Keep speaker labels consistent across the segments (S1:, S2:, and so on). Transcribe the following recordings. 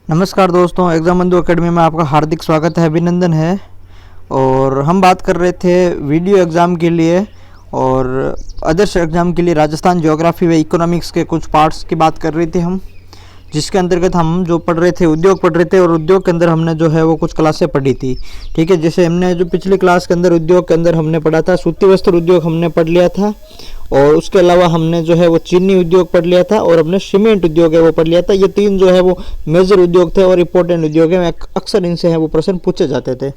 S1: नमस्कार दोस्तों, एग्जाम बंधु एकेडमी में आपका हार्दिक स्वागत है, अभिनंदन है। और हम बात कर रहे थे वीडियो एग्ज़ाम के लिए और आदर्श एग्ज़ाम के लिए राजस्थान ज्योग्राफी व इकोनॉमिक्स के कुछ पार्ट्स की बात कर रहे थे हम, जिसके अंतर्गत हम जो पढ़ रहे थे उद्योग पढ़ रहे थे। और उद्योग के अंदर हमने जो है वो कुछ क्लासें पढ़ी थी, ठीक है। जैसे हमने जो पिछली क्लास के अंदर उद्योग के अंदर हमने पढ़ा था सूती वस्त्र उद्योग हमने पढ़ लिया था, और उसके अलावा हमने जो है वो चीनी उद्योग पढ़ लिया था, और हमने सीमेंट उद्योग है वो पढ़ लिया था। ये तीन जो है वो मेजर उद्योग थे और इम्पोर्टेंट उद्योग है, अक्सर इनसे है वो प्रश्न पूछे जाते थे।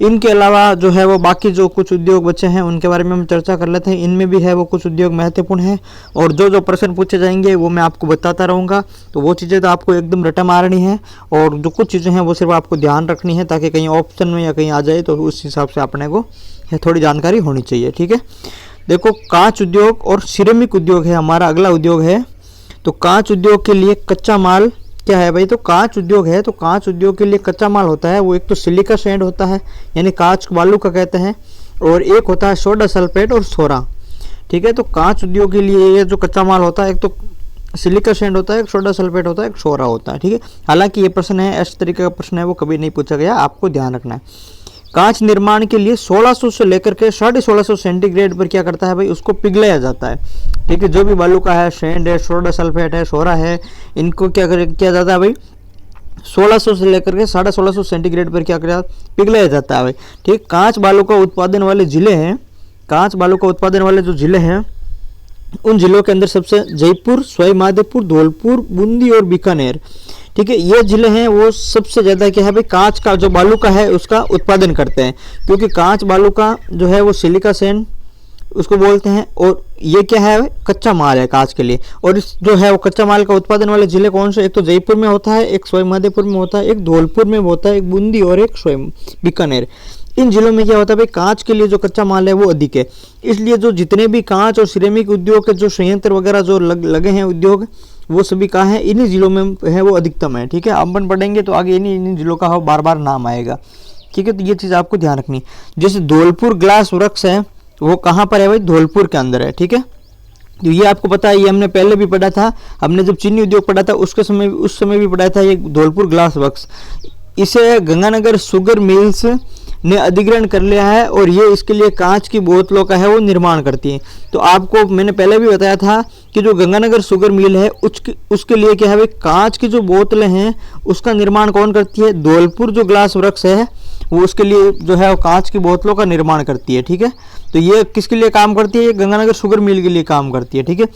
S1: इनके अलावा जो है वो बाकी जो कुछ उद्योग बचे हैं उनके बारे में हम चर्चा कर लेते हैं। इनमें भी है वो कुछ उद्योग महत्वपूर्ण हैं, और जो जो प्रश्न पूछे जाएंगे वो मैं आपको बताता रहूँगा। तो वो चीज़ें तो आपको एकदम रटा मारनी है, और जो कुछ चीज़ें हैं वो सिर्फ आपको ध्यान रखनी है, ताकि कहीं ऑप्शन में या कहीं आ जाए तो उस हिसाब से अपने को थोड़ी जानकारी होनी चाहिए, ठीक है। देखो, कांच उद्योग और सिरेमिक उद्योग है हमारा अगला उद्योग है। तो कांच उद्योग के लिए कच्चा माल क्या है भाई? तो कांच उद्योग है, तो कांच उद्योग के लिए कच्चा माल होता है वो एक तो सिलिका सैंड होता है, यानी कांच बालू का कहते हैं, और एक होता है सोडा सल्फेट और सोरा, ठीक है। तो कांच उद्योग के लिए ये जो कच्चा माल होता है एक तो सिलिका सैंड होता है, एक सोडा सल्फेट होता है, एक सोरा होता है, ठीक है। हालांकि ये प्रश्न है, इस तरीके का प्रश्न है वो कभी नहीं पूछा गया, आपको ध्यान रखना है। कांच निर्माण के लिए 1600 से लेकर के 1650 सेंटीग्रेड पर क्या करता है भाई? उसको पिघलाया जाता है, ठीक है। जो भी बालू का है, सैंड है, सोडा सल्फेट है, सोरा है, इनको क्या किया जाता है भाई? 1600 से लेकर के 1650 सेंटीग्रेड पर क्या किया पिघलाया जाता है भाई, ठीक। कांच बालू का उत्पादन वाले जिले हैं, कांच बालू का उत्पादन वाले जो जिले हैं उन जिलों के अंदर सबसे जयपुर, सवाई माधोपुर, धौलपुर, बूंदी और बीकानेर, ठीक है। ये जिले हैं वो सबसे ज़्यादा क्या है भाई? कांच का जो बालू का है उसका उत्पादन करते हैं, क्योंकि कांच बालू का जो है वो सिलिका सैंड उसको बोलते हैं, और ये क्या है कच्चा माल है कांच के लिए। और इस जो है वो कच्चा माल का उत्पादन वाले जिले कौन से? एक तो जयपुर में होता है, एक सवाई माधोपुर में होता है, एक धौलपुर में होता है, एक बूंदी और एक सवाई बीकानेर। इन जिलों में क्या होता है भाई? कांच के लिए जो कच्चा माल है वो अधिक है, इसलिए जो जितने भी कांच और सिरेमिक उद्योग के जो संयंत्र वगैरह जो लगे हैं उद्योग, वो सभी कहाँ है? इन्हीं जिलों में है वो अधिकतम है, ठीक है। अपन पढ़ेंगे तो आगे इन्हीं जिलों का बार बार नाम आएगा, ठीक है। तो ये चीज़ आपको ध्यान रखनी। जैसे धौलपुर ग्लास वर्क्स है वो कहाँ पर है भाई? धौलपुर के अंदर है, ठीक है। तो ये आपको पता है, ये हमने पहले भी पढ़ा था, हमने जब चीनी उद्योग पढ़ा था उसके समय उस समय भी पढ़ा था ये धौलपुर ग्लास वर्क्स। इसे गंगानगर शुगर मिल्स ने अधिग्रहण कर लिया है, और ये इसके लिए कांच की बोतलों का है वो निर्माण करती है। तो आपको मैंने पहले भी बताया था कि जो गंगानगर शुगर मिल है उसके लिए क्या है भाई? कांच की जो बोतलें हैं उसका निर्माण कौन करती है? धौलपुर जो ग्लास वर्क्स है वो उसके लिए जो है वो कांच की बोतलों का निर्माण करती है, ठीक है। तो ये किसके लिए काम करती है? ये गंगानगर शुगर मिल के लिए काम करती है, ठीक है।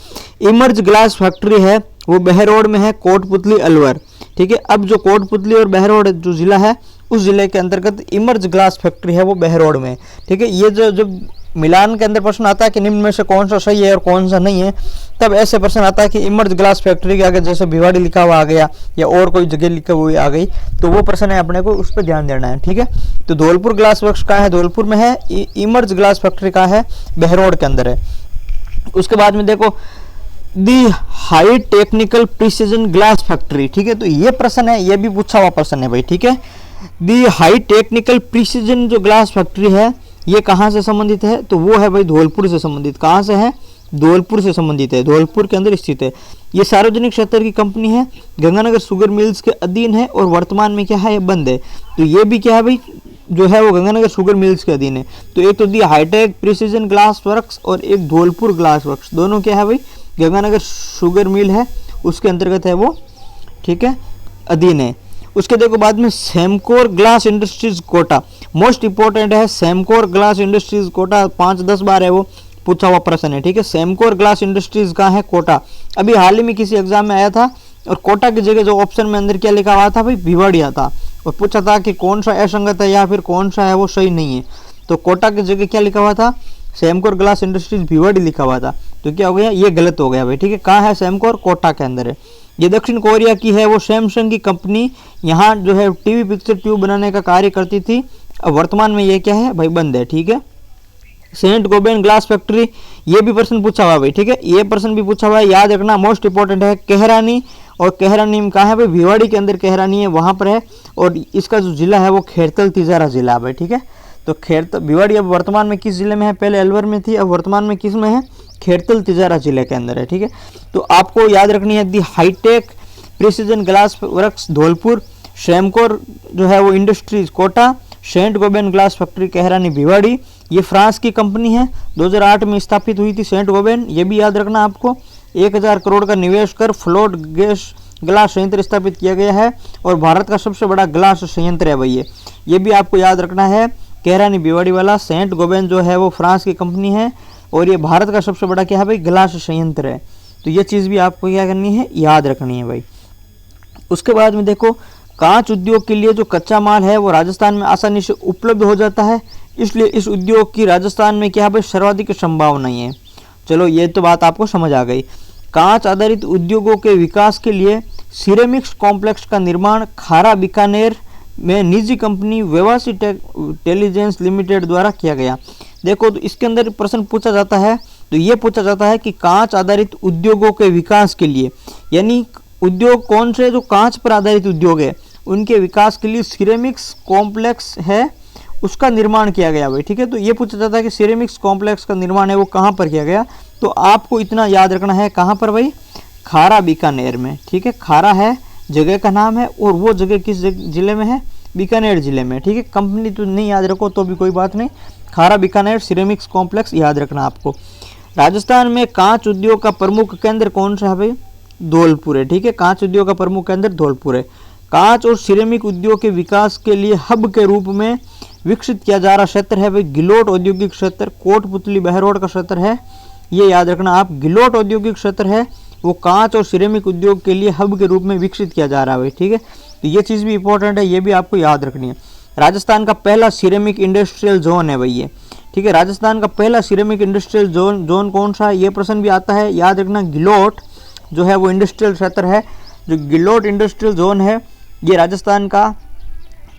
S1: इमर्ज ग्लास फैक्ट्री है वो बहरोड में है, कोटपुतली अलवर, ठीक है। अब जो कोटपुतली और बहरोड जो जिला है उस जिले के अंतर्गत इमर्ज ग्लास फैक्ट्री है वो बहरोड में, ठीक है। ये जो जब मिलान के अंदर प्रश्न आता है कि निम्न में से कौन सा सही है और कौन सा नहीं है, तब ऐसे प्रश्न आता है कि इमर्ज ग्लास फैक्ट्री के आगे जैसे भिवाड़ी लिखा हुआ आ गया या और कोई जगह लिखा हुई आ गई, तो वो प्रश्न है अपने को उस पर ध्यान देना है, ठीक है। तो धौलपुर ग्लास वर्क्स का है धौलपुर में है, इमर्ज ग्लास फैक्ट्री का है बहरोड के अंदर है। उसके बाद में देखो the high technical precision glass factory, ठीक है। तो ये प्रश्न है, ये भी पूछा हुआ प्रश्न है भाई, ठीक है। दी हाई टेक्निकल प्रिसीजन जो ग्लास फैक्ट्री है ये कहाँ से संबंधित है? तो वो है भाई धौलपुर से संबंधित। कहाँ से है? धौलपुर से संबंधित है, धौलपुर के अंदर स्थित है। ये सार्वजनिक क्षेत्र की कंपनी है, गंगानगर शुगर मिल्स के अधीन है, और वर्तमान में क्या है? ये बंद है। तो ये भी क्या है भाई? जो है वो गंगानगर शुगर मिल्स के अधीन है। तो एक तो दी हाईटेक प्रिसीजन ग्लास वर्क्स और एक धौलपुर ग्लास वर्क्स, दोनों क्या है भाई? गंगानगर शुगर मिल है उसके अंतर्गत है वो, ठीक है, अधीन है। उसके देखो बाद में Samcor glass industries Kota, most important है सेमकोर ग्लास इंडस्ट्रीज कोटा, 5-10 बार है वो पूछा हुआ प्रश्न है, ठीक है। सेमकोर ग्लास इंडस्ट्रीज का है कोटा, अभी हाल ही में किसी एग्जाम में आया था, और कोटा की जगह जो ऑप्शन में अंदर क्या लिखा हुआ था भाई? भिवाड़िया था, और पूछा था कि कौन सा असंगत है या फिर कौन सा है वो सही नहीं है। तो कोटा की जगह क्या लिखा हुआ था? सेमकोर ग्लास इंडस्ट्रीज भिवाड़ी लिखा हुआ था। तो क्या हो गया? ये गलत हो गया भाई, ठीक है। कहाँ है सेमकोर? कोटा के अंदर है। ये दक्षिण कोरिया की है वो सैमसंग की कंपनी, यहाँ जो है टीवी पिक्चर ट्यूब बनाने का कार्य करती थी, अब वर्तमान में ये क्या है भाई? बंद है, ठीक है। सेंट गोबेन ग्लास फैक्ट्री, ये भी प्रश्न पूछा हुआ भाई, ठीक है। ये प्रश्न भी पूछा हुआ है, याद रखना, मोस्ट इंपॉर्टेंट है। कहरानी, और कहरानी में कहाँ है भाई? भिवाड़ी के अंदर कहरानी है, वहाँ पर है, और इसका जो जिला है वो खेरतल तिजारा जिला है भाई, ठीक है। तो खेरतल भिवाड़ी अब वर्तमान में किस जिले में है? पहले अलवर में थी, अब वर्तमान में किस में है? खेरतल तिजारा जिले के अंदर है, ठीक है। तो आपको याद रखनी है the hitech precision glass works Dholpur, Samcor जो है वो industries Kota, Saint Gobain glass factory Kahrani Bhiwadi, ये फ्रांस की कंपनी है, 2008 में स्थापित हुई थी सेंट गोबेन, ये भी याद रखना आपको। 1000 करोड़ का निवेश कर फ्लोट गैस ग्लास संयंत्र स्थापित किया गया है और भारत का सबसे बड़ा ग्लास संयंत्र है भाई ये भी आपको याद रखना है। कहरानी भिवाड़ी वाला सेंट गोबेन जो है वो फ्रांस की कंपनी है और ये भारत का सबसे बड़ा क्या है भाई, ग्लास संयंत्र है। तो ये चीज़ भी आपको क्या करनी है, याद रखनी है भाई। उसके बाद में देखो, कांच उद्योग के लिए जो कच्चा माल है वो राजस्थान में आसानी से उपलब्ध हो जाता है, इसलिए इस उद्योग की राजस्थान में क्या है भाई, सर्वाधिक संभावना है। चलो ये तो बात आपको समझ आ गई। कांच आधारित उद्योगों के विकास के लिए सिरेमिक्स कॉम्प्लेक्स का निर्माण खारा बीकानेर में निजी कंपनी वेवासी इंटेलिजेंस लिमिटेड द्वारा किया गया। देखो तो इसके अंदर प्रश्न पूछा जाता है, तो ये पूछा जाता है कि कांच आधारित उद्योगों के विकास के लिए, यानी उद्योग कौन से जो कांच पर आधारित उद्योग है उनके विकास के लिए सिरेमिक्स कॉम्प्लेक्स है उसका निर्माण किया गया भाई। ठीक है, तो ये पूछा जाता है कि सिरेमिक्स कॉम्प्लेक्स का निर्माण है वो कहाँ पर किया गया, तो आपको इतना याद रखना है, कहाँ पर भाई, खारा बीकानेर में। ठीक है, खारा है जगह का नाम है और वो जगह किस जिले में है, बीकानेर जिले में। ठीक है, कंपनी तो नहीं याद रखो तो भी कोई बात नहीं, खारा बीकानेर सिरेमिक्स कॉम्प्लेक्स याद रखना आपको। राजस्थान में कांच उद्योग का प्रमुख केंद्र कौन सा है भाई, धौलपुर है। ठीक है, कांच उद्योग का प्रमुख केंद्र धौलपुर है। कांच और सिरेमिक उद्योग के विकास के लिए हब के रूप में विकसित किया जा रहा क्षेत्र है भाई गिलोट औद्योगिक क्षेत्र, कोटपुतली बहरोड का क्षेत्र है, ये याद रखना आप। गिलोट औद्योगिक क्षेत्र है वो कांच और सिरेमिक उद्योग के लिए हब के रूप में विकसित किया जा रहा है भाई। ठीक है, तो ये चीज़ भी इंपॉर्टेंट है, ये भी आपको याद रखनी है। राजस्थान का पहला सिरेमिक इंडस्ट्रियल जोन है भाई ये। ठीक है, राजस्थान का पहला सिरेमिक इंडस्ट्रियल जोन कौन सा है, ये प्रश्न भी आता है, याद रखना। गिलोट जो है वो इंडस्ट्रियल क्षेत्र है, जो गिलोट इंडस्ट्रियल जोन है ये राजस्थान का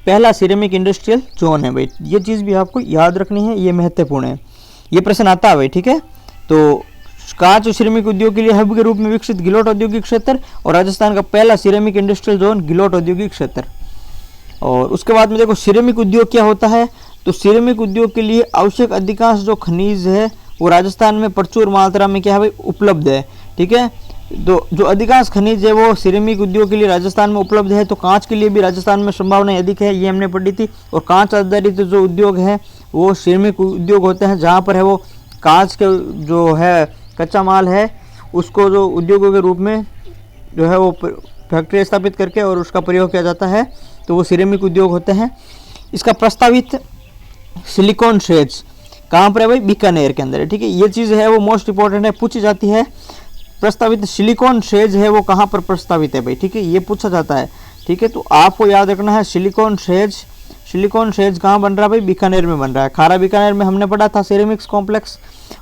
S1: पहला सिरेमिक इंडस्ट्रियल जोन है भाई। ये चीज़ भी आपको याद रखनी है, ये महत्वपूर्ण है, ये प्रश्न आता है भाई। ठीक है, तो कांच और सिरेमिक उद्योग के लिए हब के रूप में विकसित गिलोट औद्योगिक क्षेत्र और राजस्थान का पहला सिरेमिक इंडस्ट्रियल जोन गिलोट औद्योगिक क्षेत्र। और उसके बाद में देखो सिरेमिक उद्योग क्या होता है, तो सिरेमिक उद्योग के लिए आवश्यक अधिकांश जो खनिज है वो राजस्थान में प्रचुर मात्रा में क्या है भाई, उपलब्ध है। ठीक है, तो जो अधिकांश खनिज है वो सिरेमिक उद्योग के लिए राजस्थान में उपलब्ध है। तो कांच के लिए भी राजस्थान में संभावनाएं अधिक है, ये हमने पढ़ी थी। और कांच आधारित जो उद्योग है वो सिरेमिक उद्योग होते हैं, जहाँ पर है वो कांच के जो है कच्चा माल है उसको जो उद्योगों के रूप में जो है वो फैक्ट्री स्थापित करके और उसका प्रयोग किया जाता है, तो वो सिरेमिक उद्योग होते हैं। इसका प्रस्तावित सिलिकॉन शेड्स कहाँ पर है भाई, बीकानेर के अंदर है। ठीक है, ये चीज़ है वो मोस्ट इंपॉर्टेंट है, पूछी जाती है। प्रस्तावित सिलिकॉन शेज है वो कहाँ पर प्रस्तावित है भाई। ठीक है, ये पूछा जाता है। ठीक है, तो आपको याद रखना है सिलिकॉन शेज कहाँ बन रहा है भाई, बीकानेर में बन रहा है। खारा बीकानेर में हमने पढ़ा था सिरेमिक्स कॉम्प्लेक्स,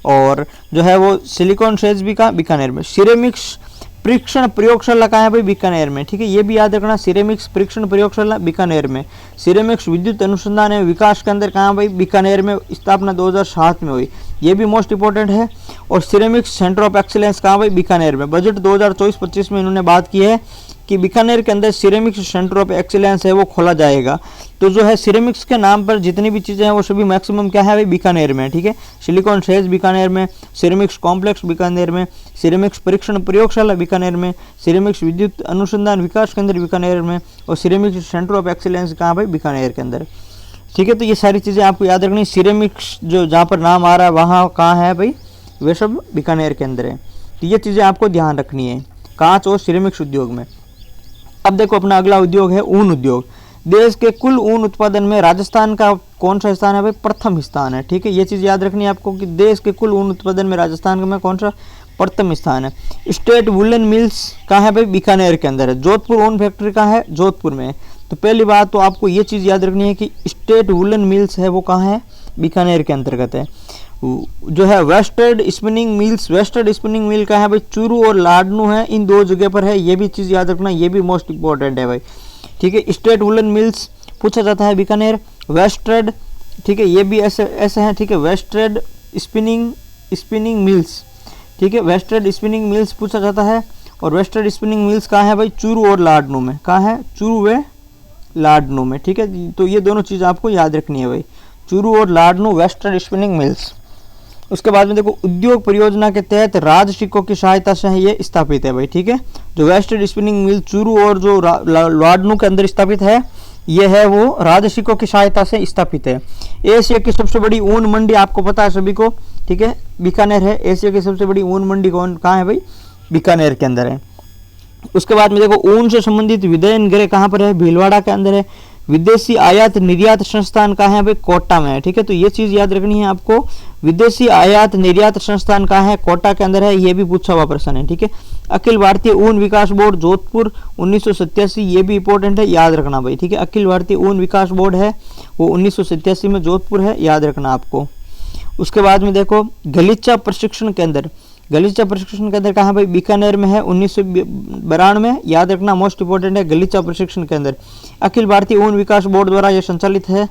S1: और जो है वो सिलिकॉन शेज भी कहाँ, बीकानेर में। सिरेमिक्स परीक्षण प्रयोगशाला कहाँ है भाई, बीकानेर में। ठीक है, ये भी याद रखना, सिरेमिक्स परीक्षण प्रयोगशाला बीकानेर में। सिरेमिक्स विद्युत अनुसंधान एवं विकास केंद्र कहाँ भाई, बीकानेर में, स्थापना 2007 में हुई, ये भी मोस्ट इंपॉर्टेंट है। और सिरेमिक्स सेंटर ऑफ एक्सीलेंस कहाँ भाई, बीकानेर में। बजट 2024-25 में इन्होंने बात की है कि बीकानेर के अंदर सिरेमिक्स सेंटर ऑफ एक्सीलेंस है वो खोला जाएगा। तो जो है सिरेमिक्स के नाम पर जितनी भी चीज़ें हैं वो सभी मैक्सिमम क्या है भाई, बीकानेर में। ठीक है, सिलिकॉन शेज बीकानेर में, सिरेमिक्स कॉम्प्लेक्स बीकानेर में, सिरेमिक्स परीक्षण प्रयोगशाला बीकानेर में, सिरेमिक्स विद्युत अनुसंधान विकास केंद्र बीकानेर में, और सिरेमिक्स सेंटर ऑफ एक्सीलेंस कहाँ भाई, बीकानेर के अंदर। ठीक है, तो ये सारी चीज़ें आपको याद रखनी। सिरेमिक्स जो जहाँ पर नाम आ रहा है वहाँ कहाँ है भाई, वे सब बीकानेर के अंदर है। तो ये चीज़ें आपको ध्यान रखनी है कांच और सिरेमिक्स उद्योग में। अब देखो अपना अगला उद्योग है ऊन उद्योग। देश के कुल ऊन उत्पादन में राजस्थान का कौन सा स्थान है भाई, प्रथम स्थान है। ठीक है, ये चीज़ याद रखनी है आपको कि देश के कुल ऊन उत्पादन में राजस्थान में कौन सा प्रथम स्थान है। स्टेट वुलन मिल्स कहाँ है भाई, बीकानेर के अंदर है। जोधपुर ऊन फैक्ट्री कहाँ है, जोधपुर में है। तो पहली बात तो आपको ये चीज़ याद रखनी है कि स्टेट वुलन मिल्स है वो कहाँ है, बीकानेर के अंतर्गत है। जो है वेस्टर्न स्पिनिंग मिल कहाँ है भाई, चूरू और लाडनू है, इन दो जगह पर है। ये भी चीज़ याद रखना, ये भी मोस्ट इंपॉर्टेंट है भाई। ठीक है, स्टेट वुलन मिल्स पूछा जाता है बीकानेर। वेस्टर्न, ठीक है, ये भी ऐसे हैं। ठीक है, वेस्टर्न स्पिनिंग मिल्स, ठीक है, वेस्टर्न स्पिनिंग मिल्स पूछा जाता है। और वेस्टर्न स्पिनिंग मिल्स कहाँ है भाई, चूरू और लाडनू में। कहाँ है, चूरू व लाडनू में। ठीक है, तो ये दोनों चीज़ आपको याद रखनी है भाई, चूरू और लाडनू वेस्टर्न स्पिनिंग मिल्स। उसके बाद में देखो उद्योग परियोजना के तहत राजशिकों की सहायता से ये स्थापित है भाई, ठीक है। जो वेस्टर्न स्पिनिंग मिल चूरू और जो लाडनू के अंदर स्थापित है, ये है वो राजशिकों की सहायता से स्थापित है। एशिया की सबसे बड़ी ऊन मंडी आपको पता है सभी को, ठीक है, बीकानेर है। एशिया की सबसे बड़ी ऊन मंडी कहाँ है भाई? बीकानेर के अंदर है। उसके बाद में देखो ऊन से संबंधित विदयन गृह कहाँ पर है? भीलवाड़ा के अंदर है। विदेशी आयात निर्यात संस्थान कहाँ है भाई? कोटा में है, ठीक है। तो ये चीज याद रखनी है आपको, विदेशी आयात निर्यात संस्थान कहाँ है? कोटा के अंदर है। ये भी पूछा हुआ प्रश्न है, ठीक है। अखिल भारतीय ऊन विकास बोर्ड जोधपुर 1987, ये भी इंपॉर्टेंट है, याद रखना भाई, ठीक है। अखिल भारतीय ऊन विकास बोर्ड है वो 1987 में जोधपुर है, याद रखना आपको। उसके बाद में देखो गलीचा प्रशिक्षण केंद्र, गलीचा प्रशिक्षण केंद्र कहाँ भाई? बीकानेर में है, 1992 में, याद रखना, मोस्ट इंपोर्टेंट है गलीचा प्रशिक्षण केंद्र। अखिल भारतीय ऊन विकास बोर्ड द्वारा यह संचालित है,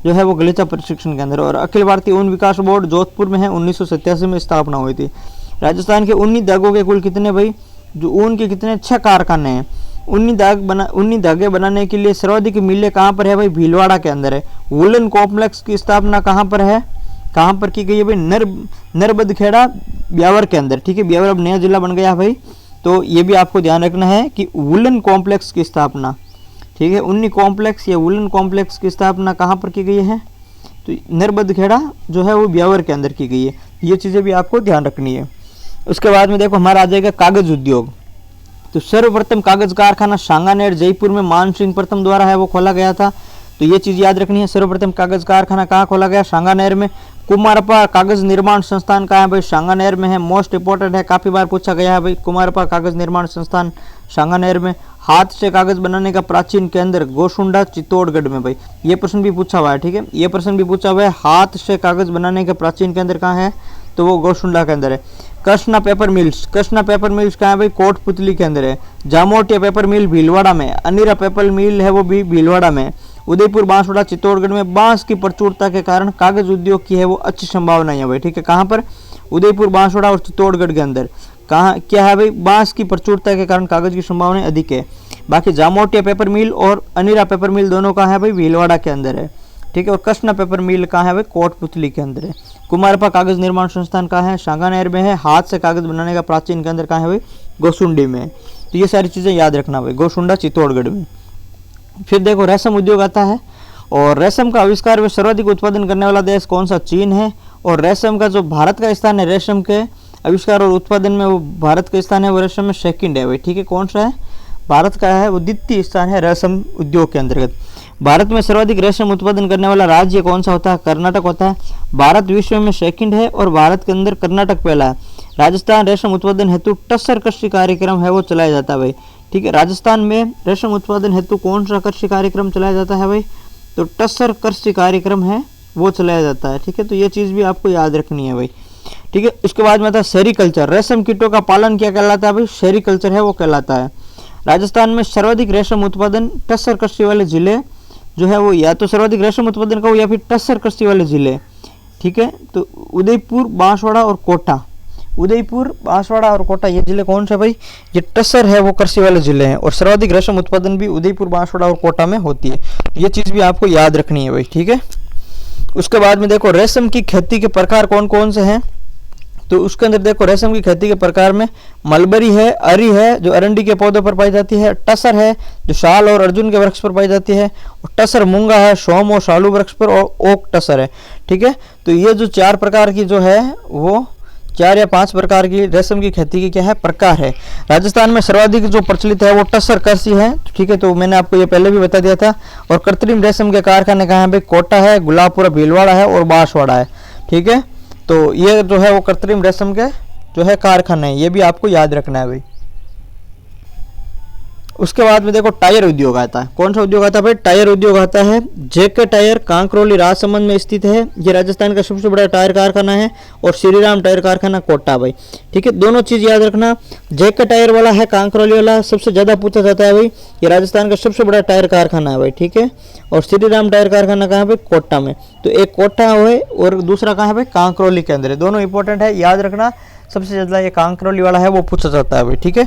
S1: जो है वो गलीचा प्रशिक्षण केंद्र। और अखिल भारतीय ऊन विकास बोर्ड जोधपुर में है, 1987 में स्थापना हुई थी। राजस्थान के ऊनी धागों के कुल कितने भाई? जो ऊन के कितने? 6 कारखाने हैं। ऊनी धागे बनाने के लिए सर्वाधिक मिलें कहाँ पर है भाई? भीलवाड़ा के अंदर है। वुलन कॉम्प्लेक्स की स्थापना कहाँ पर है? कहाँ पर की गई है भाई? नरबदखेड़ा ब्यावर के अंदर, ठीक है। ब्यावर अब नया जिला बन गया भाई, तो ये भी आपको ध्यान रखना है कि वुलन कॉम्प्लेक्स की स्थापना, ठीक है, ऊनी कॉम्प्लेक्स या वुलन कॉम्प्लेक्स की स्थापना कहाँ पर की गई है? तो नरबदखेड़ा जो है वो ब्यावर के अंदर की गई है। ये चीज़ें भी आपको ध्यान रखनी है। उसके बाद में देखो हमारा आ जाएगा कागज उद्योग। तो सर्वप्रथम कागज कारखाना सांगानेर जयपुर में मान सिंह प्रथम द्वारा है वो खोला गया था। तो ये चीज याद रखनी है, सर्वप्रथम कागज कारखाना कहाँ खोला गया? सांगानेर में। कुमारपा कागज निर्माण संस्थान कहाँ है भाई? सांगानेर में है, मोस्ट इंपोर्टेंट है, काफी बार पूछा गया है भाई। कुमारपा कागज निर्माण संस्थान सांगानेर में। हाथ से कागज बनाने का प्राचीन केंद्र गोसुंडा चित्तौड़गढ़ में भाई, ये प्रश्न भी पूछा हुआ है, ठीक है। ये प्रश्न भी पूछा हुआ है, हाथ से कागज बनाने का प्राचीन केंद्र कहाँ है? तो वो गोसुंडा के अंदर है। Krishna paper mills, Krishna paper mills कहाँ है भाई? कोटपुतली के अंदर है। जामोटिया पेपर मिल भीलवाड़ा में। अनीरा पेपर मिल है वो भी भीलवाड़ा में। उदयपुर बांसवाड़ा चित्तौड़गढ़ में। बांस की प्रचुरता के कारण कागज उद्योग की है वो अच्छी संभावना है भाई, ठीक है। कहाँ पर? उदयपुर बांसवाड़ा और चित्तौड़गढ़ के अंदर। कहाँ क्या है भाई? बांस की प्रचुरता के कारण कागज की संभावना अधिक है। बाकी जामोटिया पेपर मिल और अनीरा पेपर मिल दोनों कहाँ है भाई? भीलवाड़ा के अंदर है, ठीक है। और कृष्णा पेपर मिल कहाँ है भाई? कोटपुतली के अंदर है। कुमारपा कागज निर्माण संस्थान कहाँ है? सांगानेर में है। हाथ से कागज बनाने का प्राचीन केंद्र कहाँ है भाई? गोसुंडी में। तो ये सारी चीजें याद रखना भाई, गोसुंडा चित्तौड़गढ़ में। फिर देखो रेशम उद्योग आता है, और रेशम का आविष्कार व सर्वाधिक उत्पादन करने वाला देश कौन सा? चीन है। और रेशम का जो भारत का स्थान है रेशम के आविष्कार और उत्पादन में, वो भारत का स्थान है वो रेशम में सेकंड है भाई, ठीक है। कौन सा है? भारत का है वो द्वितीय स्थान है रेशम उद्योग के अंतर्गत। भारत में सर्वाधिक रेशम उत्पादन करने वाला राज्य कौन सा होता है? कर्नाटक होता है। भारत विश्व में सेकंड है और भारत के अंदर कर्नाटक पहला है। राजस्थान रेशम उत्पादन हेतु टस्सर कृषि कार्यक्रम है वो चलाया जाता है भाई, ठीक है। राजस्थान में रेशम उत्पादन हेतु कौन सा कृषि कार्यक्रम चलाया जाता है भाई? तो टस्सर कृषि कार्यक्रम है वो चलाया जाता है, ठीक है। तो ये चीज भी आपको याद रखनी है भाई, ठीक है। उसके बाद में आता है सेरीकल्चर। रेशम कीटों का पालन क्या कहलाता है भाई? सेरीकल्चर है वो कहलाता है। राजस्थान में सर्वाधिक रेशम उत्पादन टस्सर कृषि वाले जिले जो है वो या तो सर्वाधिक रेशम उत्पादन का हो या फिर टस्सर कृषि वाले जिले, ठीक है। तो उदयपुर बांसवाड़ा और कोटा, उदयपुर बांसवाड़ा और कोटा ये जिले कौन से भाई? ये टस्सर है वो कृषि वाले जिले हैं। और सर्वाधिक रेशम उत्पादन भी उदयपुर बांसवाड़ा और कोटा में होती है। ये चीज भी आपको याद रखनी है भाई, ठीक है। उसके बाद में देखो रेशम की खेती के प्रकार कौन कौन से हैं? तो उसके अंदर देखो रेशम की खेती के प्रकार में मलबरी है, अरी है जो अरंडी के पौधों पर पाई जाती है, टसर है जो शाल और अर्जुन के वृक्ष पर पाई जाती है, और टसर मूंगा है सोम और शालू वृक्ष पर, और ओक टसर है, ठीक है। तो ये जो 4 प्रकार की जो है वो 4 या 5 प्रकार की रेशम की खेती की क्या है? प्रकार है। राजस्थान में सर्वाधिक जो प्रचलित है वो टसर कृषि है, ठीक है। तो मैंने आपको ये पहले भी बता दिया था। और कृत्रिम रेशम के कारखाने कहाँ है भाई? कोटा है, गुलाबपुरा भीलवाड़ा है और बांसवाड़ा है, ठीक है। तो ये जो है वो कृत्रिम रेशम के जो है कारखाने हैं, ये भी आपको याद रखना है भाई। उसके बाद में देखो टायर उद्योग आता है। कौन सा उद्योग आता है भाई? टायर उद्योग आता है। जेके टायर कांकरोली राजसमंद में स्थित है। ये राजस्थान का सबसे बड़ा टायर कारखाना है। और श्रीराम टायर कारखाना कोटा भाई, ठीक है। दोनों चीज याद रखना। जेके टायर वाला है कांकरोली वाला, सबसे ज्यादा पूछा जाता है भाई। ये राजस्थान का सबसे बड़ा टायर कारखाना है भाई, ठीक है। और श्रीराम टायर कारखाना कहाँ है भाई? कोटा में। तो एक कोटा है और दूसरा कहाँ है भाई? कांकरोली के अंदर है। दोनों इंपॉर्टेंट है, याद रखना। सबसे ज्यादा ये कांकरोली वाला है वो पूछा जाता है भाई, ठीक है।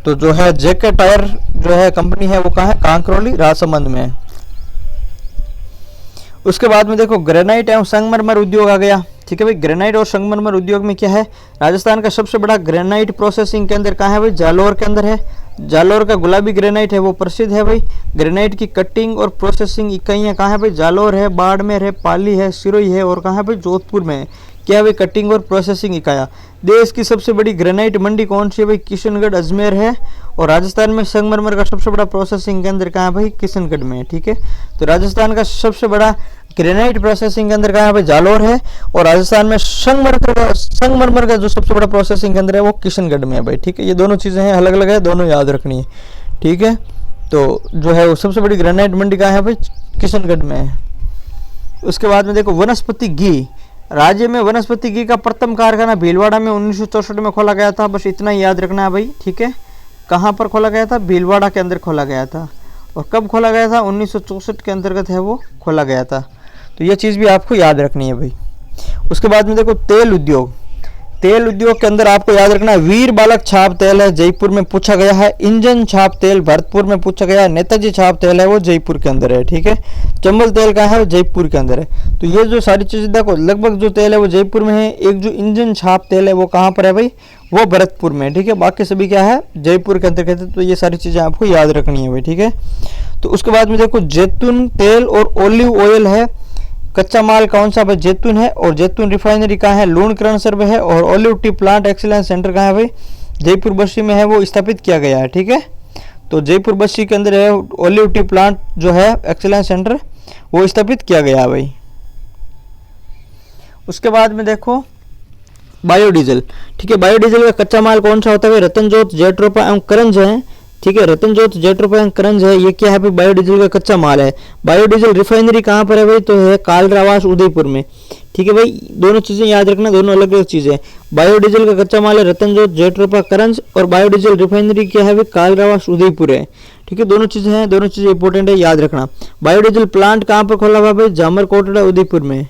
S1: तो जो है जेके टायर जो है कंपनी है वो कहाँ है? कांकरोली राजसमंद में है। उसके बाद में देखो ग्रेनाइट एवं संगमरमर उद्योग आ गया, ठीक है भाई। ग्रेनाइट और संगमरमर उद्योग में क्या है, राजस्थान का सबसे बड़ा ग्रेनाइट प्रोसेसिंग केंद्र कहाँ है भाई, जालोर के अंदर है। जालोर का गुलाबी ग्रेनाइट है वो प्रसिद्ध है भाई। ग्रेनाइट की कटिंग और प्रोसेसिंग इकाइयाँ कहाँ है भाई, जालोर है, बाड़मेर है, पाली है, सिरोही है और कहाँ है भाई, जोधपुर में है। क्या है भाई, कटिंग और प्रोसेसिंग इकाइयाँ। देश की सबसे बड़ी ग्रेनाइट मंडी कौन सी है भाई, किशनगढ़ अजमेर है। और राजस्थान में संगमरमर का सबसे बड़ा प्रोसेसिंग केंद्र कहाँ है भाई, किशनगढ़ में है। ठीक है, तो राजस्थान का सबसे बड़ा ग्रेनाइट प्रोसेसिंग केंद्र कहाँ है भाई, जालोर है। और राजस्थान में संगमरमर का जो सबसे बड़ा प्रोसेसिंग केंद्र है वो किशनगढ़ में है भाई। ठीक है, ये दोनों चीज़ें हैं, अलग अलग है, दोनों याद रखनी है। ठीक है, तो जो है वो सबसे बड़ी ग्रेनाइट मंडी कहाँ है भाई, किशनगढ़ में है। उसके बाद में देखो वनस्पति घी। राज्य में वनस्पति घी का प्रथम कारखाना भीलवाड़ा में 1964 में खोला गया था। बस इतना ही याद रखना है भाई। ठीक है, कहाँ पर खोला गया था, भीलवाड़ा के अंदर खोला गया था। और कब खोला गया था, 1964 के अंतर्गत है वो खोला गया था। तो ये चीज़ भी आपको याद रखनी है भाई। उसके बाद में देखो तेल उद्योग। तेल उद्योग के अंदर आपको याद रखना है वीर बालक छाप तेल है, जयपुर में पूछा गया है। इंजन छाप तेल भरतपुर में पूछा गया है। नेताजी छाप तेल है वो जयपुर के अंदर है। ठीक है, चंबल तेल का है वो जयपुर के अंदर है। तो ये जो सारी चीज़ें देखो, लगभग जो तेल है वो जयपुर में है। एक जो इंजन छाप तेल है वो कहाँ पर है भाई, वो भरतपुर में। ठीक है, बाकी सभी क्या है, जयपुर के अंतर्गत है। तो ये सारी चीज़ें आपको याद रखनी है भाई। ठीक है, तो उसके बाद में देखो जैतून तेल और ओलिव ऑयल है। कच्चा माल कौन सा भाई, जैतून है। और जैतून रिफाइनरी कहाँ है, लूणकरण सर्व है। और olive T plant excellence centre कहाँ है भाई, जयपुर बस्सी में है, वो स्थापित किया गया है। ठीक है, तो जयपुर बस्सी के अंदर है ओलिव टी प्लांट जो है एक्सीलेंस सेंटर वो स्थापित किया गया है भाई। उसके बाद में देखो बायोडीजल। ठीक है, बायोडीजल का कच्चा माल कौन सा होता है भाई, रतनजोत, जेट्रोफा एवं करंज है। ठीक है, रतनजोत, जेट्रोफा एवं करंज है, ये क्या है भाई, बायोडीजल का कच्चा माल है। बायोडीजल रिफाइनरी कहाँ पर है भाई, तो है कालरावास उदयपुर में। ठीक है भाई, दोनों चीज़ें याद रखना, दोनों अलग अलग चीज़ें। बायोडीजल का कच्चा माल है रतनजोत, जेट्रोफा, करंज। और बायोडीजल रिफाइनरी क्या है भाई, कालरावास उदयपुर है। ठीक है, दोनों चीज़ें हैं, दोनों चीज़ें इंपॉर्टेंट है, याद रखना। बायोडीजल प्लांट कहाँ पर खोला हुआ भाई, जामरकोटड़ा उदयपुर में।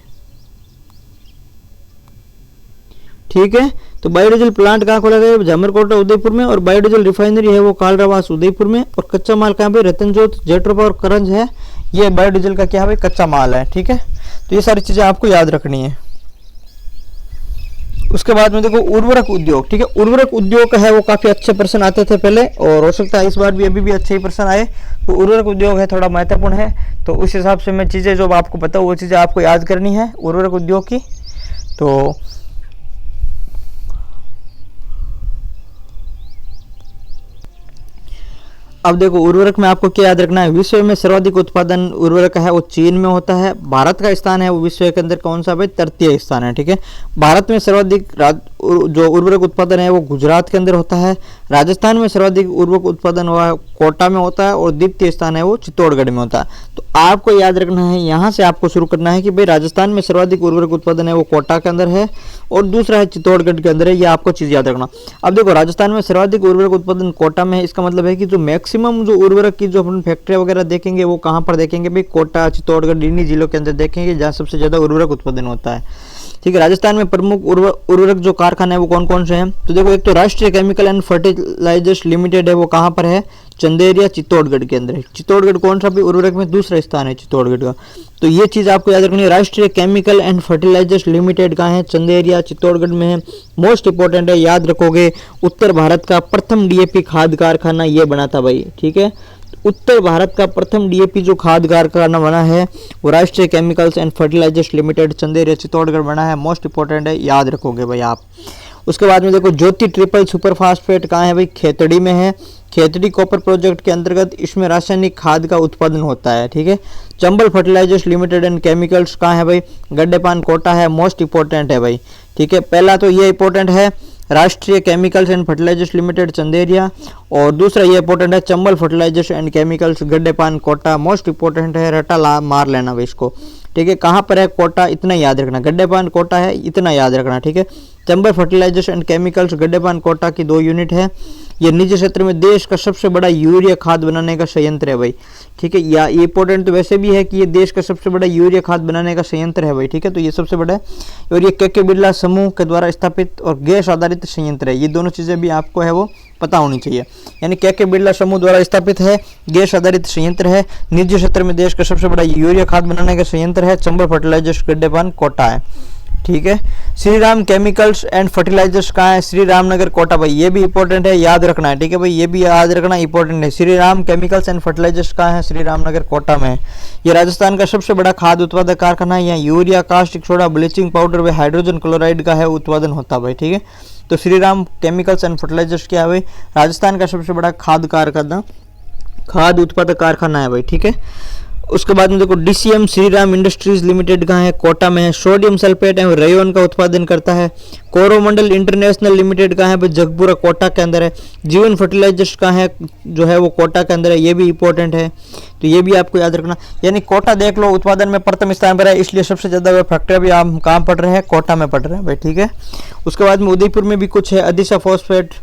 S1: ठीक है, तो बायोडीजल प्लांट कहाँ खोला गया, जामरकोटड़ा उदयपुर में। और बायोडीजल रिफाइनरी है वो कालरावास उदयपुर में। और कच्चा माल कहाँ पे, रतनजोत, जेट्रोफा और करंज है। ये बायोडीजल का क्या है भाई, कच्चा माल है। ठीक है, तो ये सारी चीज़ें आपको याद रखनी है। उसके बाद में देखो उर्वरक उद्योग। ठीक है, उर्वरक उद्योग है वो काफ़ी अच्छे प्रश्न आते थे पहले, और हो सकता है इस बार भी अभी भी अच्छे ही प्रश्न आए। तो उर्वरक उद्योग है थोड़ा महत्वपूर्ण है, तो उस हिसाब से मैं चीज़ें जो आपको पता वो चीज़ें आपको याद करनी है उर्वरक उद्योग की। तो अब देखो उर्वरक में आपको क्या याद रखना है, विश्व में सर्वाधिक उत्पादन उर्वरक है वो चीन में होता है। भारत का स्थान है वो विश्व के अंदर कौन सा भाई, तृतीय स्थान है। ठीक है, भारत में सर्वाधिक जो उर्वरक उत्पादन है वो गुजरात के अंदर होता है। राजस्थान में सर्वाधिक उर्वरक उत्पादन हुआ कोटा में होता है। और द्वितीय स्थान है वो चित्तौड़गढ़ में होता है। तो आपको याद रखना है, यहाँ से आपको शुरू करना है कि भाई राजस्थान में सर्वाधिक उर्वरक उत्पादन है वो कोटा के अंदर है, और दूसरा है चित्तौड़गढ़ के अंदर है। ये आपको चीज़ याद रखना। अब देखो राजस्थान में सर्वाधिक उर्वरक उत्पादन कोटा में है, इसका मतलब है कि जो मैक्सिमम जो उर्वरक की जो अपन फैक्ट्री वगैरह देखेंगे वो कहाँ पर देखेंगे भाई, कोटा, चित्तौड़गढ़, इन्हीं जिलों के अंदर देखेंगे जहाँ सबसे ज़्यादा उर्वरक उत्पादन होता है। ठीक है, राजस्थान में प्रमुख उर्वरक जो कारखाने हैं वो कौन कौन से हैं, तो देखो एक तो राष्ट्रीय केमिकल एंड फर्टिलाइजर्स लिमिटेड है, वो कहाँ पर है, चंदेरिया, चित्तौड़गढ़ के अंदर है। चित्तौड़गढ़ कौन सा भी उर्वरक में दूसरा स्थान है चित्तौड़गढ़ का। तो ये चीज़ आपको याद रखनी है, राष्ट्रीय केमिकल एंड फर्टिलाइजर्स लिमिटेड कहाँ है, चंदेरिया, चित्तौड़गढ़ में है। मोस्ट इंपॉर्टेंट है, याद रखोगे, उत्तर भारत का प्रथम डीएपी खाद कारखाना ये बना था भाई। ठीक है, उत्तर भारत का प्रथम डीएपी जो खाद कारखाना बना है वो Rashtriya chemicals and fertilisers limited Chanderiya Chittorgarh बना है। मोस्ट इंपॉर्टेंट है, याद रखोगे भाई आप। उसके बाद में देखो ज्योति ट्रिपल सुपर फास्फेट कहाँ है भाई, खेतड़ी में है। खेतड़ी कॉपर प्रोजेक्ट के अंतर्गत इसमें रासायनिक खाद का उत्पादन होता है। ठीक है, Chambal fertilisers limited and chemicals कहाँ है भाई, गड्डेपान कोटा है। मोस्ट इंपॉर्टेंट है भाई। ठीक है, पहला तो ये इंपॉर्टेंट है Rashtriya chemicals and fertilisers limited Chanderia, और दूसरा ये इंपॉर्टेंट है Chambal fertilizers and chemicals Gaddepan Kota. Most important है, रटा मार लेना भाई इसको। ठीक है, कहाँ पर है कोटा, इतना याद रखना। गड्डेपान कोटा है, इतना याद रखना। ठीक है, Chambal fertilizers and chemicals Gaddepan Kota की 2 यूनिट है। ये निजी क्षेत्र में देश का सबसे बड़ा यूरिया खाद बनाने का संयंत्र है भाई। ठीक है, या ये इंपॉर्टेंट तो वैसे भी है कि ये देश का सबसे बड़ा यूरिया खाद बनाने का संयंत्र है भाई। ठीक है, तो ये सबसे बड़ा है, और ये के बिरला समूह के द्वारा स्थापित और गैस आधारित संयंत्र है। ये दोनों चीज़ें भी आपको है वो पता होनी चाहिए। यानी के बिरला समूह द्वारा स्थापित है, गैस आधारित संयंत्र है, निजी क्षेत्र में देश का सबसे बड़ा यूरिया खाद बनाने का संयंत्र है, चंबल फर्टिलाइजर्स गड्डेपान कोटा है। ठीक है। Shri Ram chemicals and fertilisers कहाँ है? श्री रामनगर कोटा भाई, ये भी इंपॉर्टेंट है, याद रखना है, ठीक है भाई, ये भी याद रखना इंपॉर्टेंट है। Shri Ram chemicals and fertilisers कहाँ है? श्री रामनगर कोटा में है। ये राजस्थान का सबसे बड़ा खाद्य उत्पादक कारखाना है। यहाँ urea, caustic soda, bleaching powder व हाइड्रोजन क्लोराइड का है उत्पादन होता है भाई, ठीक है। तो Shri Ram chemicals and fertilizers क्या है भाई? राजस्थान का सबसे बड़ा खाद्य कारखाना, खाद्य उत्पादक कारखाना है भाई, ठीक है। उसके बाद में देखो DCM Shri Ram industries limited कहाँ है? कोटा में है। सोडियम सल्फेट एवं रेयन का उत्पादन करता है। कोरोमंडल इंटरनेशनल लिमिटेड कहाँ है भाई? जगपुरा कोटा के अंदर है। जीवन फर्टिलाइजर्स कहाँ है? जो है वो कोटा के अंदर है, ये भी इंपॉर्टेंट है, तो ये भी आपको याद रखना। यानी कोटा देख लो उत्पादन में प्रथम स्थान पर है, इसलिए सबसे ज़्यादा वो फैक्ट्री भी हम कहाँ पढ़ रहे हैं? कोटा में पढ़ रहे हैं भाई, ठीक है। उसके बाद में उदयपुर में भी कुछ है, Adisha phosphate,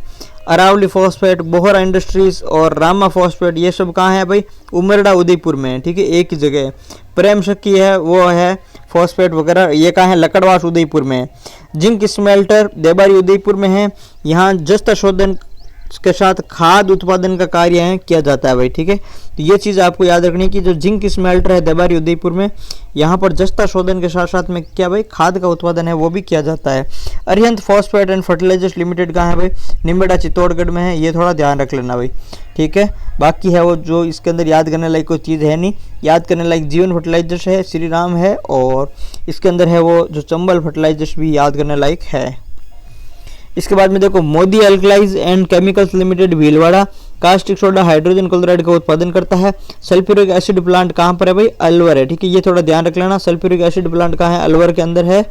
S1: Aravali phosphate, Bohra industries और रामा फॉस्फेट, ये सब कहाँ है भाई? उमरड़ा उदयपुर में है, ठीक है, एक ही जगह है। प्रेम शक्ति है वो है फॉस्फेट वगैरह, ये कहाँ है? लकड़वास उदयपुर में है। जिंक स्मेल्टर देबारी उदयपुर में है। यहाँ जस्ता शोधन के साथ खाद उत्पादन का कार्य है किया जाता है भाई, ठीक है। तो ये चीज़ आपको याद रखनी है कि जो जिंक स्मेल्टर है देबारी उदयपुर में, यहाँ पर जस्ता शोधन के साथ साथ में क्या भाई? खाद का उत्पादन है वो भी किया जाता है। Arihant phosphate and fertilisers limited कहाँ है भाई? निम्बेड़ा चित्तौड़गढ़ में है, ये थोड़ा ध्यान रख लेना भाई, ठीक है। बाकी है वो जो इसके अंदर याद करने लायक कोई चीज़ है नहीं, याद करने लायक जीवन फर्टिलाइजर्स है, श्री राम है, और इसके अंदर है वो जो चंबल फर्टिलाइजर्स भी याद करने लायक है। इसके बाद में देखो Modi alkalies and chemicals limited Bhilwara caustic soda hydrogen chloride का उत्पादन करता है। सल्फ्यूरिक एसिड प्लांट कहाँ पर है भाई? अलवर है, ठीक है, ये थोड़ा ध्यान रख लेना। सल्फ्यूरिक एसिड प्लांट कहाँ है? अलवर के अंदर है।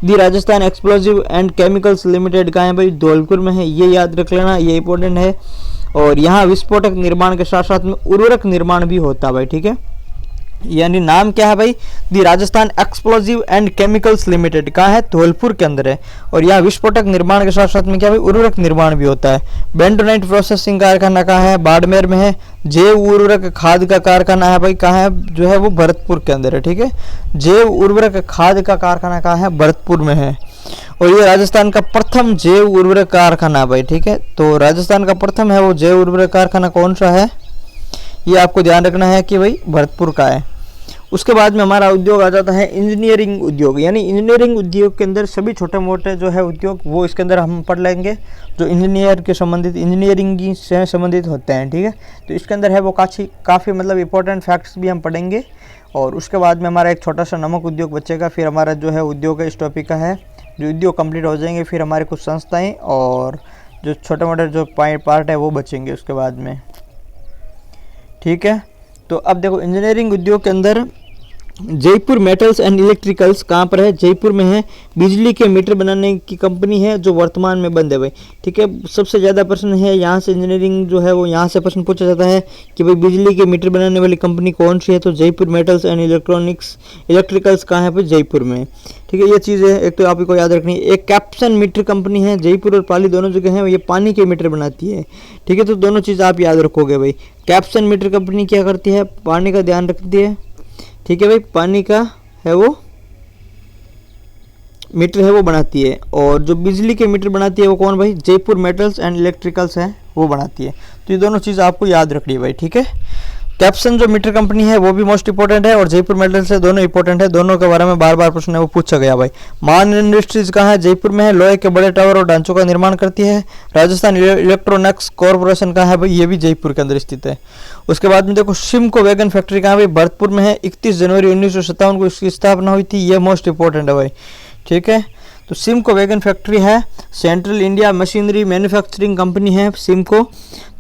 S1: The Rajasthan explosive and chemicals limited कहाँ है भाई? धौलपुर में है, ये याद रख लेना, ये इंपॉर्टेंट है। और यहाँ विस्फोटक निर्माण के साथ साथ में उर्वरक निर्माण भी होता है भाई, ठीक है। यानी नाम क्या है भाई? The Rajasthan explosive and chemicals limited कहाँ है? धौलपुर के अंदर है। और यहाँ विस्फोटक निर्माण के साथ साथ में क्या भाई? उर्वरक निर्माण भी होता है। बेंटोनाइट प्रोसेसिंग कारखाना कहाँ है? बाड़मेर में है। जैव उर्वरक खाद का कारखाना है भाई, कहाँ है? जो है वो भरतपुर के अंदर है, ठीक है। जैव उर्वरक खाद का कारखाना कहाँ है? भरतपुर में है। और ये राजस्थान का प्रथम जैव उर्वरक कारखाना है भाई, ठीक है। तो राजस्थान का प्रथम है वो जैव उर्वरक कारखाना कौन सा है? ये आपको ध्यान रखना है कि भाई भरतपुर का है। उसके बाद में हमारा उद्योग आ जाता है इंजीनियरिंग उद्योग। यानी इंजीनियरिंग उद्योग के अंदर सभी छोटे मोटे जो है उद्योग वो इसके अंदर हम पढ़ लेंगे, जो इंजीनियर के संबंधित इंजीनियरिंग से संबंधित होते हैं, ठीक है। तो इसके अंदर है वो काफ़ी मतलब इंपॉर्टेंट फैक्ट्स भी हम पढ़ेंगे। और उसके बाद में हमारा एक छोटा सा नमक उद्योग बचेगा, फिर हमारा जो है उद्योग है इस टॉपिक का है, जो उद्योग कंप्लीट हो जाएंगे, फिर हमारे कुछ संस्थाएँ और जो छोटे मोटे जो पार्ट है वो बचेंगे उसके बाद में, ठीक है। तो अब देखो इंजीनियरिंग उद्योग के अंदर जयपुर मेटल्स एंड इलेक्ट्रिकल्स कहाँ पर है? जयपुर में है। बिजली के मीटर बनाने की कंपनी है जो वर्तमान में बंद है भाई, ठीक है। सबसे ज़्यादा प्रश्न है यहाँ से, इंजीनियरिंग जो है वो यहाँ से प्रश्न पूछा जाता है कि भाई बिजली के मीटर बनाने वाली कंपनी कौन सी है? तो जयपुर मेटल्स एंड इलेक्ट्रिकल्स कहाँ है भाई? जयपुर में, ठीक है। ये चीज़ है, एक तो आपको याद रखनी है। एक कैप्सन मीटर कंपनी है, जयपुर और पाली दोनों जगह है, ये पानी के मीटर बनाती है, ठीक है। तो दोनों चीज़ आप याद रखोगे भाई। कैप्सन मीटर कंपनी क्या करती है? पानी का ध्यान रखती है, ठीक है भाई, पानी का है वो मीटर है वो बनाती है। और जो बिजली के मीटर बनाती है वो कौन भाई? जयपुर मेटल्स एंड इलेक्ट्रिकल्स है वो बनाती है। तो ये दोनों चीज़ आपको याद रखनी है भाई, ठीक है। कैप्सन जो मीटर कंपनी है वो भी मोस्ट इंपॉर्टेंट है, और जयपुर मेटल्स है, दोनों इंपॉर्टेंट है, दोनों के बारे में बार बार प्रश्न है वो पूछा गया भाई। मान इंडस्ट्रीज कहाँ है? जयपुर में है। लोहे के बड़े टावर और ढांचों का निर्माण करती है। राजस्थान इलेक्ट्रॉनिक्स कॉर्पोरेशन कहाँ है भाई? ये भी जयपुर के अंदर स्थित है। उसके बाद में देखो सिमको वैगन फैक्ट्री कहाँ है भाई? भरतपुर में है। 31 जनवरी 1957 को इसकी स्थापना हुई थी, ये मोस्ट इंपॉर्टेंट है भाई, ठीक है। तो सिमको वैगन फैक्ट्री है, central India machinery manufacturing company है सिमको,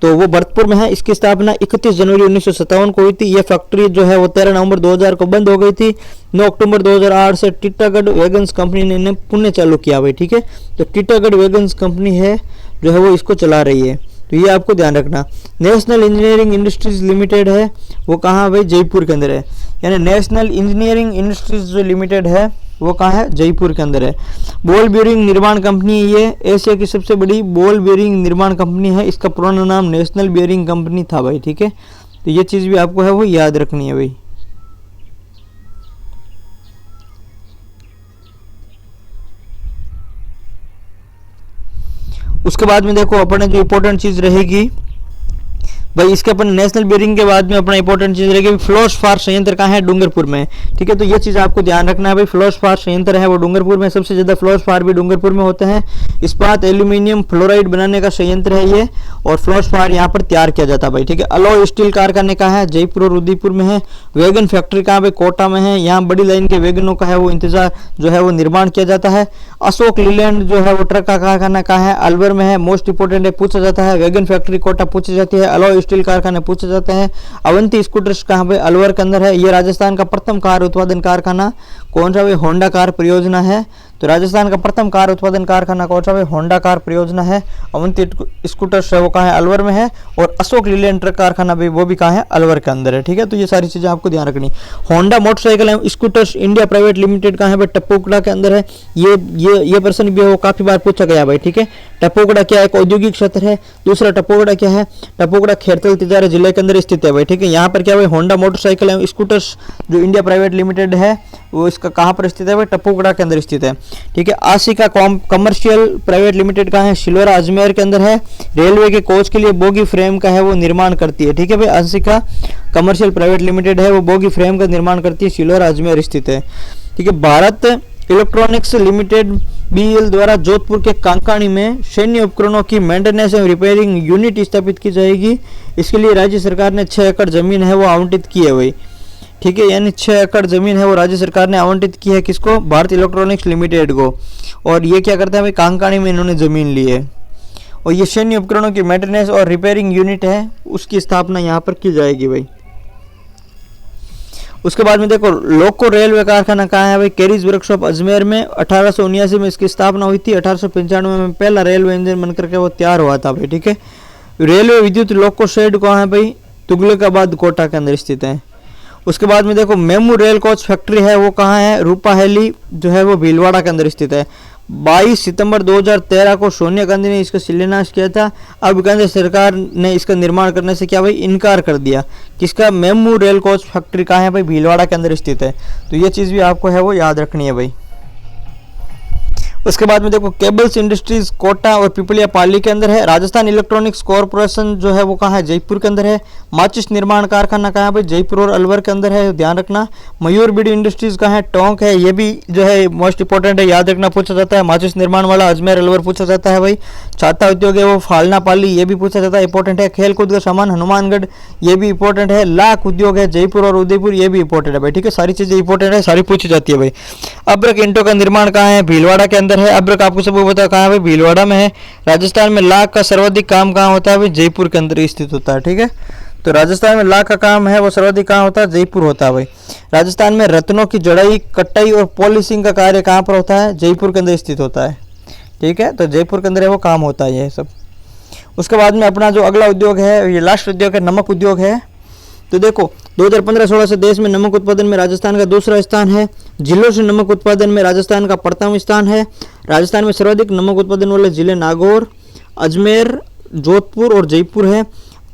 S1: तो वो भरतपुर में है। इसकी स्थापना 31 जनवरी 1957 को हुई थी। ये फैक्ट्री जो है वो 13 नवंबर 2000 को बंद हो गई थी। 9 अक्टूबर 2008 से टीटागढ़ वैगन्स कंपनी ने पुनः चालू किया भाई, ठीक है। तो टीटागढ़ वैगन्स कंपनी है जो है वो इसको चला रही है, तो ये आपको ध्यान रखना। नेशनल इंजीनियरिंग इंडस्ट्रीज लिमिटेड है वो कहाँ भाई? जयपुर के अंदर है। यानी नेशनल इंजीनियरिंग इंडस्ट्रीज जो लिमिटेड है वो कहाँ है? जयपुर के अंदर है। बॉल बेयरिंग निर्माण कंपनी, ये एशिया की सबसे बड़ी बॉल बेयरिंग निर्माण कंपनी है। इसका पुराना नाम नेशनल बेयरिंग कंपनी था भाई, ठीक है। तो ये चीज़ भी आपको है वो याद रखनी है भाई। उसके बाद में देखो अपने जो इंपॉर्टेंट चीज़ रहेगी भाई इसके अपन नेशनल बेरिंग के बाद में अपना इंपॉर्टेंट चीज रहेगी फ्लोर्सफार संयंत्र कहाँ है, डूंगरपुर में। ठीक है, तो ये चीज आपको ध्यान रखना है भाई, फ्लोर्सफार संयंत्र है वो डूंगरपुर में, सबसे ज्यादा फ्लोर्सफार भी डूंगरपुर में होते हैं। इस्पात एल्यूमिनियम फ्लोराइड बनाने का संयंत्र है ये, और फ्लोर्सफार यहाँ पर तैयार किया जाता है भाई। ठीक है, अलॉय स्टील कारखाने कहाँ है, जयपुर और उदयपुर में है। वैगन फैक्ट्री कहाँ पे, कोटा में है, यहाँ बड़ी लाइन के वैगनों का है वो इंतजार जो है वो निर्माण किया जाता है। अशोक लीलैंड जो है वो ट्रक का कारखाना कहाँ है, अलवर में है, मोस्ट इंपोर्टेंट है, पूछा जाता है। वैगन फैक्ट्री कोटा पूछी जाती है, अलॉय स्टील कारखाने पूछे जाते हैं। अवंती स्कूटर्स कहाँ पे, अलवर के अंदर है। ये राजस्थान का प्रथम कार उत्पादन कारखाना कौन सा भाई, होंडा कार परियोजना है। तो राजस्थान का प्रथम कार उत्पादन कारखाना कौन सा भाई, होंडा कार परियोजना है। अवंती स्कूटर्स है वो कहाँ है, अलवर में है। और अशोक लीलैंड ट्रक कारखाना भी वो भी कहाँ है, अलवर के अंदर है। ठीक है, तो ये सारी चीजें आपको ध्यान रखनी। होंडा मोटरसाइकिल एवं स्कूटर्स इंडिया प्राइवेट लिमिटेड कहाँ है भाई, टप्पूकड़ा के अंदर है। ये प्रश्न भी है वो काफी बार पूछा गया भाई। ठीक है, टप्पूकड़ा क्या है, एक औद्योगिक क्षेत्र है। दूसरा टप्पूकड़ा क्या है, टप्पूकड़ा खेरतल तिजारा जिले के अंदर स्थित है भाई। ठीक है, यहाँ पर क्या भाई, होंडा मोटरसाइकिल एवं स्कूटर्स जो इंडिया प्राइवेट लिमिटेड है वो इसका कहाँ पर स्थित है भाई, टप्पूकड़ा के अंदर स्थित है। ठीक है, आशिका कमर्शियल प्राइवेट लिमिटेड कहाँ है, शिलोरा अजमेर के अंदर है। रेलवे के कोच के लिए बोगी फ्रेम का है वो निर्माण करती है। ठीक है भाई, आशिका कमर्शियल प्राइवेट लिमिटेड है वो बोगी फ्रेम का निर्माण करती है, शिलोरा अजमेर स्थित है। ठीक है, भारत इलेक्ट्रॉनिक्स लिमिटेड बीएल द्वारा जोधपुर के कांकाणी में सैन्य उपकरणों की मेंटेनेंस एवं रिपेयरिंग यूनिट स्थापित की जाएगी। इसके लिए राज्य सरकार ने 6 एकड़ जमीन है वो आवंटित की है भाई। ठीक है, यानी 6 एकड़ जमीन है वो राज्य सरकार ने आवंटित की है, किसको, भारत इलेक्ट्रॉनिक्स लिमिटेड को। और ये क्या करता है भाई, कांकाणी में इन्होंने जमीन ली है। और ये सैन्य उपकरणों की मेंटेनेंस और रिपेयरिंग यूनिट है उसकी स्थापना यहाँ पर की जाएगी भाई। उसके बाद में देखो लोको रेलवे कारखाना कहाँ है भाई, कैरिज वर्कशॉप अजमेर में। 1879 में इसकी स्थापना हुई थी। 1895 में पहला रेलवे इंजन बनकर के वो तैयार हुआ था भाई। ठीक है, रेलवे विद्युत लोको शेड कहाँ है भाई, तुगलकाबाद कोटा के अंदर स्थित है। उसके बाद में देखो मेमू रेल कोच फैक्ट्री है वो कहाँ है, रूपाहेली जो है वो भीलवाड़ा के अंदर स्थित है। 22 सितंबर 2013 को सोनिया गांधी ने इसका शिलान्यास किया था। अब केंद्र सरकार ने इसका निर्माण करने से क्या भाई, इनकार कर दिया। किसका, मेमू रेल कोच फैक्ट्री कहाँ है भाई, भीलवाड़ा के अंदर स्थित है। तो ये चीज़ भी आपको है वो याद रखनी है भाई। उसके बाद में देखो केबल्स इंडस्ट्रीज कोटा और पिपलिया पाली के अंदर है। राजस्थान इलेक्ट्रॉनिक्स कॉरपोरेशन जो है वो कहाँ है, जयपुर के अंदर है। माचिस निर्माण कारखाना कहाँ है भाई, जयपुर और अलवर के अंदर है, ध्यान रखना। मयूर बीडी इंडस्ट्रीज कहाँ है, टोंक है। ये भी जो है मोस्ट इंपॉर्टेंट है, याद रखना, पूछा जाता है। माचिस निर्माण वाला अजमेर अलवर पूछा जाता है भाई। छाता उद्योग है वो फालना पाली, ये भी पूछा जाता है, इंपॉर्टेंट है। खेल कूद का सामान हनुमानगढ़, ये भी इंपॉर्टेंट है। लाख उद्योग है जयपुर और उदयपुर, ये भी इंपॉर्टेंट है भाई। ठीक है, सारी चीजें इंपॉर्टेंट है, सारी पूछी जाती है भाई। अब्रक इंटो का निर्माण कहाँ है, भीलवाड़ा के अंदर है। अब्रक आपको वो बता कहाँ है भाई, भीलवाड़ा में है। राजस्थान में लाख का सर्वाधिक काम कहाँ होता है भाई, जयपुर के अंदर स्थित होता है। ठीक है, तो राजस्थान में लाख का काम है वो सर्वाधिक कहाँ होता है, जयपुर होता है भाई। राजस्थान में रत्नों की जड़ाई कटाई और पॉलिशिंग का कार्य कहाँ पर होता है, जयपुर के अंदर स्थित होता है। ठीक है, तो जयपुर के अंदर है वो काम होता है ये सब। उसके बाद में अपना जो अगला उद्योग है, ये लास्ट उद्योग है, नमक उद्योग है। तो देखो 2015-16 से देश में नमक उत्पादन में राजस्थान का दूसरा स्थान है। जिलों से नमक उत्पादन में राजस्थान का प्रथम स्थान है। राजस्थान में सर्वाधिक नमक उत्पादन वाले जिले नागौर, अजमेर, जोधपुर और जयपुर है।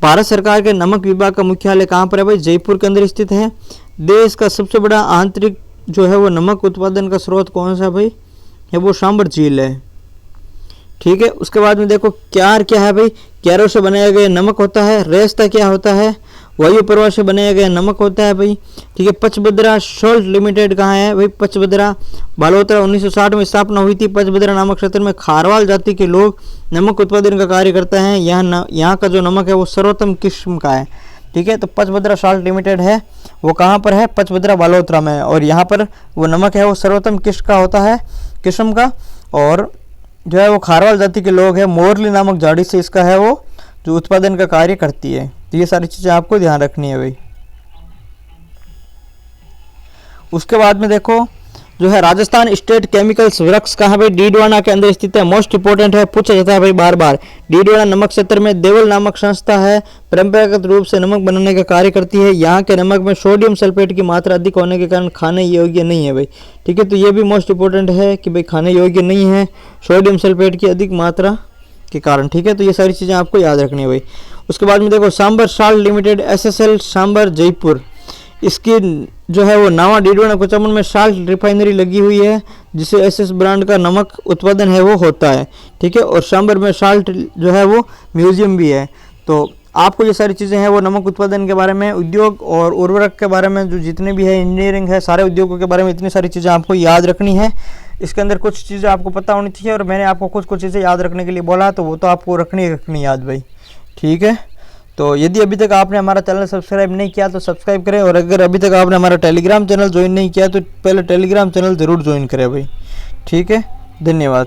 S1: भारत सरकार के नमक विभाग का मुख्यालय कहाँ पर है भाई, जयपुर के अंदर स्थित है। देश का सबसे बड़ा आंतरिक जो है वो नमक उत्पादन का स्रोत कौन सा भाई, है वो सांबर झील है। ठीक है, उसके बाद में देखो क्यार क्या है भाई, क्यारों से बनाया गया नमक होता है। रेस्ता क्या होता है, वायु प्रवाह से बनाया गया नमक होता है भाई। ठीक है, पचभद्रा सॉल्ट लिमिटेड कहाँ है भाई, पचभद्रा बालोतरा। 1960 में स्थापना हुई थी। पचभद्रा नामक क्षेत्र में खारवाल जाति के लोग नमक उत्पादन का कार्य करते हैं। यहाँ का जो नमक है वो सर्वोत्तम किस्म का है। ठीक है, तो पचभद्रा सॉल्ट लिमिटेड है वो कहाँ पर है, पचभद्रा बालोतरा में है। और यहाँ पर वो नमक है वो सर्वोत्तम किस्म का होता है, किस्म का। और जो है वो खारवाल जाति के लोग हैं, मोरली नामक झाड़ी से इसका है वो जो उत्पादन का कार्य करती है। तो ये सारी चीज़ें आपको ध्यान रखनी है भाई। उसके बाद में देखो जो है राजस्थान स्टेट केमिकल्स वर्क्स कहाँ भाई, डीडवाना के अंदर स्थित है। मोस्ट इंपोर्टेंट है, पूछा जाता है भाई बार बार। डीडवाना नमक क्षेत्र में देवल नामक संस्था है, परंपरागत रूप से नमक बनाने का कार्य करती है। यहाँ के नमक में सोडियम सल्फेट की मात्रा अधिक होने के कारण खाने योग्य नहीं है भाई। ठीक है, तो ये भी मोस्ट इंपोर्टेंट है कि भाई खाने योग्य नहीं है सोडियम सल्फेट की अधिक मात्रा के कारण। ठीक है, तो ये सारी चीज़ें आपको याद रखनी है भाई। उसके बाद में देखो Sambhar salt limited, SSL Sambhar Jaipur, इसकी जो है वो नावा डीडवाना कुचामन में साल्ट रिफाइनरी लगी हुई है, जिसे SS ब्रांड का नमक उत्पादन है वो होता है। ठीक है, और सांबर में साल्ट जो है वो म्यूजियम भी है। तो आपको ये सारी चीज़ें हैं वो नमक उत्पादन के बारे में, उद्योग और उर्वरक के बारे में, जो जितने भी है इंजीनियरिंग है, सारे उद्योगों के बारे में इतनी सारी चीज़ें आपको याद रखनी है। इसके अंदर कुछ चीज़ें आपको पता होनी चाहिए और मैंने आपको कुछ कुछ चीज़ें याद रखने के लिए बोला, तो वो तो आपको रखनी याद भाई, ठीक है। तो यदि अभी तक आपने हमारा चैनल सब्सक्राइब नहीं किया तो सब्सक्राइब करें, और अगर अभी तक आपने हमारा टेलीग्राम चैनल ज्वाइन नहीं किया तो पहले टेलीग्राम चैनल ज़रूर ज्वाइन करें भाई, ठीक है। धन्यवाद।